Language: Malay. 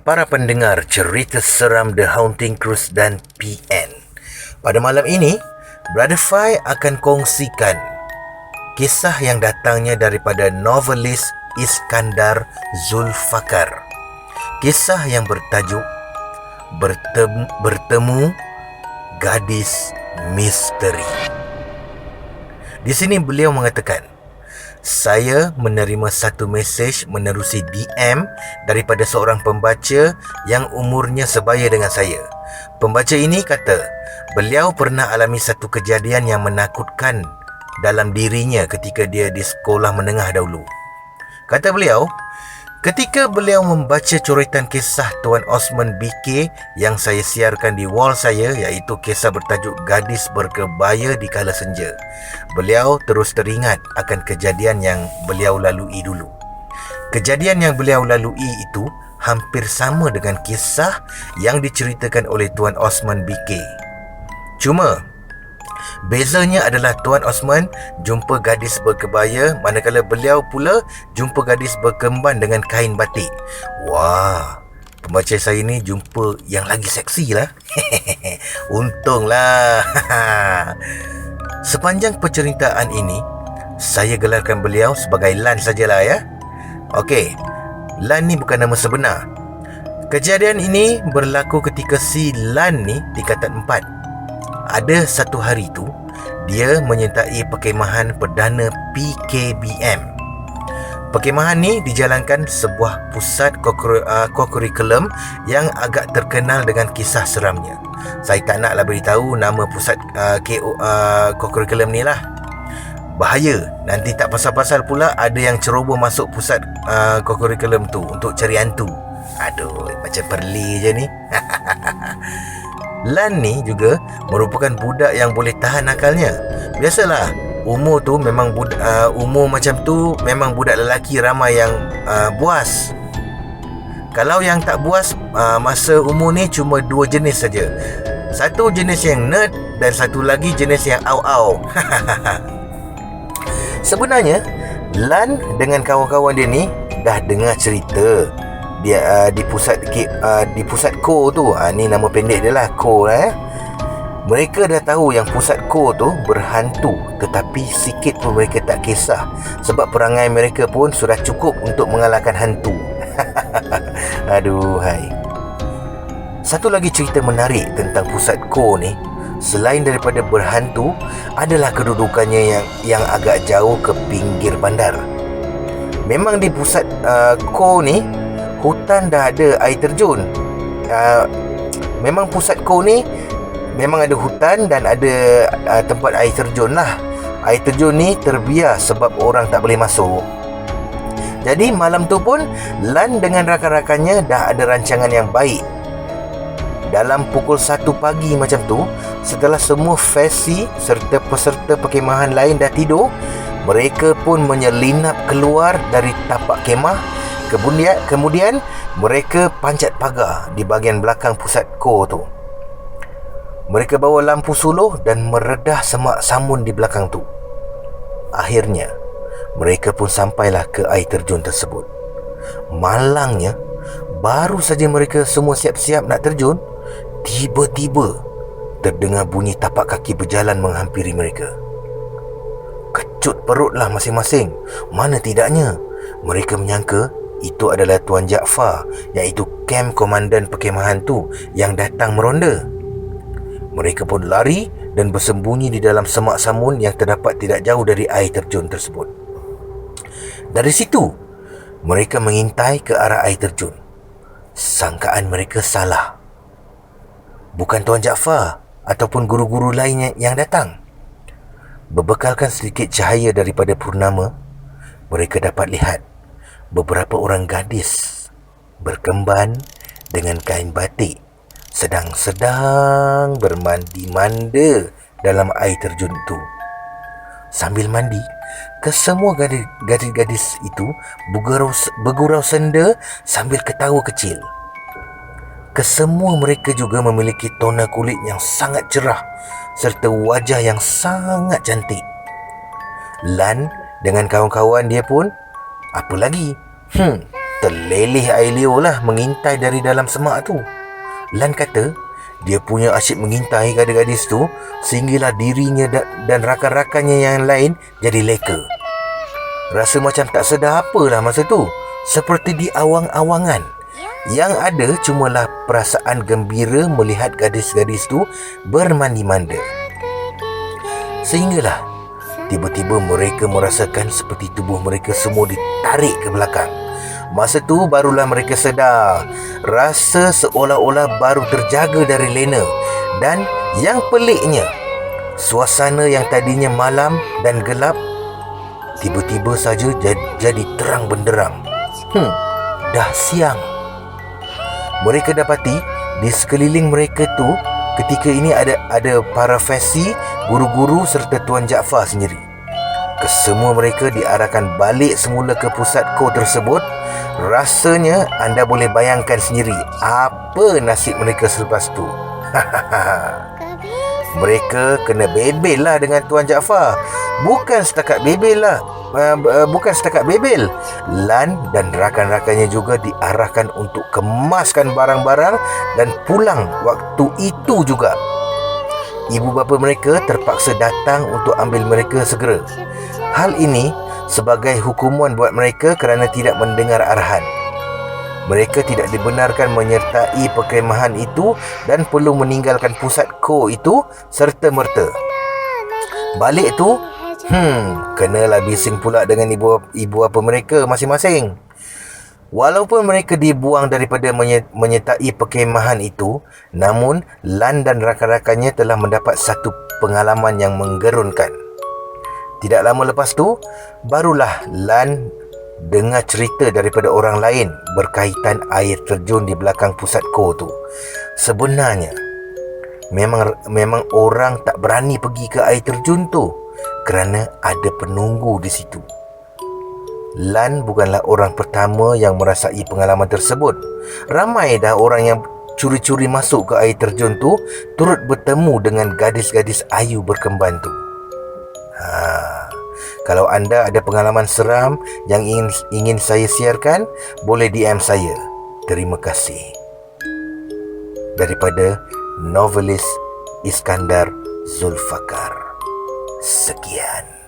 Para pendengar cerita seram The Haunting Cruise dan PN. Pada malam ini, Brother Fai akan kongsikan kisah yang datangnya daripada novelis Iskandar Zulfakar. Kisah yang bertajuk Bertemu Gadis Misteri. Di sini beliau mengatakan, saya menerima satu mesej menerusi DM daripada seorang pembaca yang umurnya sebaya dengan saya. Pembaca ini kata, beliau pernah alami satu kejadian yang menakutkan dalam dirinya ketika dia di sekolah menengah dahulu. Kata beliau, ketika beliau membaca coretan kisah Tuan Osman BK yang saya siarkan di wall saya, iaitu kisah bertajuk Gadis Berkebaya di Kala Senja, beliau terus teringat akan kejadian yang beliau lalui dulu. Kejadian yang beliau lalui itu hampir sama dengan kisah yang diceritakan oleh Tuan Osman BK. Cuma bezanya adalah Tuan Osman jumpa gadis berkebaya, manakala beliau pula jumpa gadis berkemban dengan kain batik. Wah, pembaca saya ni jumpa yang lagi seksi lah. Untunglah. Sepanjang penceritaan ini, saya gelarkan beliau sebagai Lan sajalah ya. Okey, Lan ni bukan nama sebenar. Kejadian ini berlaku ketika si Lan ni tingkatan 4. Ada satu hari tu, dia menyertai perkhemahan perdana PKBM. Perkhemahan ni dijalankan sebuah pusat kokurikulum yang agak terkenal dengan kisah seramnya. Saya tak naklah beritahu nama pusat kokurikulum ni lah. Bahaya, nanti tak pasal-pasal pula ada yang ceroboh masuk pusat kokurikulum tu untuk cari hantu. Aduh, macam perli je ni. Lan ni juga merupakan budak yang boleh tahan akalnya. Biasalah, umur tu memang umur macam tu memang budak lelaki ramai yang buas. Kalau yang tak buas masa umur ni cuma dua jenis saja. Satu jenis yang nerd dan satu lagi jenis yang au-au. Sebenarnya Lan dengan kawan-kawan dia ni dah dengar cerita dia di pusat Ko tu. Ni nama pendek dia lah, Ko lah. Mereka dah tahu yang pusat Ko tu berhantu, tetapi sikit pun mereka tak kisah, sebab perangai mereka pun sudah cukup untuk mengalahkan hantu. Aduhai. Satu lagi cerita menarik tentang pusat Ko ni, selain daripada berhantu, adalah kedudukannya yang agak jauh ke pinggir bandar. Memang di pusat Ko ni hutan dah ada air terjun. Memang pusat Ko ni memang ada hutan dan ada tempat air terjun lah. Air terjun ni terbiar sebab orang tak boleh masuk. Jadi malam tu pun Lan dengan rakan-rakannya dah ada rancangan yang baik. Dalam pukul 1 pagi macam tu, setelah semua fesi serta peserta perkhemahan lain dah tidur, mereka pun menyelinap keluar dari tapak kemah. Kemudian mereka panjat pagar di bahagian belakang pusat Ko tu. Mereka bawa lampu suluh dan meredah semak samun di belakang tu. Akhirnya mereka pun sampailah ke air terjun tersebut. Malangnya, baru saja mereka semua siap-siap nak terjun, tiba-tiba terdengar bunyi tapak kaki berjalan menghampiri mereka. Kecut perutlah masing-masing. Mana tidaknya, mereka menyangka itu adalah Tuan Jaafar, iaitu kem komandan perkhemahan tu yang datang meronda. Mereka pun lari dan bersembunyi di dalam semak samun yang terdapat tidak jauh dari air terjun tersebut. Dari situ, mereka mengintai ke arah air terjun. Sangkaan mereka salah. Bukan Tuan Jaafar ataupun guru-guru lain yang datang. Berbekalkan sedikit cahaya daripada purnama, mereka dapat lihat beberapa orang gadis berkemban dengan kain batik sedang bermandi-manda dalam air terjun itu. Sambil mandi, kesemua gadis-gadis itu bergurau senda sambil ketawa kecil. Kesemua mereka juga memiliki tona kulit yang sangat cerah serta wajah yang sangat cantik. Lan dengan kawan-kawan dia pun, apa lagi? terleleh air liur lah mengintai dari dalam semak tu. Lan kata dia punya asyik mengintai gadis-gadis tu sehinggalah dirinya dan rakan-rakannya yang lain jadi leka. Rasa macam tak sedar apalah masa tu, seperti di awang-awangan. Yang ada cumalah perasaan gembira melihat gadis-gadis tu bermandi-manda. Sehinggalah tiba-tiba mereka merasakan seperti tubuh mereka semua ditarik ke belakang. Masa tu barulah mereka sedar, rasa seolah-olah baru terjaga dari lena. Dan yang peliknya, suasana yang tadinya malam dan gelap tiba-tiba saja jadi terang benderang. Dah siang. Mereka dapati di sekeliling mereka tu ketika ini ada para fasi, guru-guru serta Tuan Jaafar sendiri. Kesemua mereka diarahkan balik semula ke pusat kor tersebut. Rasanya anda boleh bayangkan sendiri apa nasib mereka selepas tu. Mereka kena bebel lah dengan Tuan Jaafar. Bukan setakat bebel. Lan dan rakan-rakannya juga diarahkan untuk kemaskan barang-barang dan pulang waktu itu juga. Ibu bapa mereka terpaksa datang untuk ambil mereka segera. Hal ini sebagai hukuman buat mereka kerana tidak mendengar arahan. Mereka tidak dibenarkan menyertai perkemahan itu dan perlu meninggalkan pusat kor itu serta-merta. Balik tu, kenalah bising pula dengan ibu bapa mereka masing-masing. Walaupun mereka dibuang daripada menyertai perkemahan itu, namun Lan dan rakan-rakannya telah mendapat satu pengalaman yang menggerunkan. Tidak lama lepas tu, barulah Lan dengar cerita daripada orang lain berkaitan air terjun di belakang pusat kor tu. Sebenarnya memang orang tak berani pergi ke air terjun tu kerana ada penunggu di situ. Lan bukanlah orang pertama yang merasai pengalaman tersebut. Ramai dah orang yang curi-curi masuk ke air terjun tu turut bertemu dengan gadis-gadis ayu berkemban tu. Kalau anda ada pengalaman seram yang ingin saya siarkan, boleh DM saya. Terima kasih. Daripada novelis Iskandar Zulfakar. Sekian.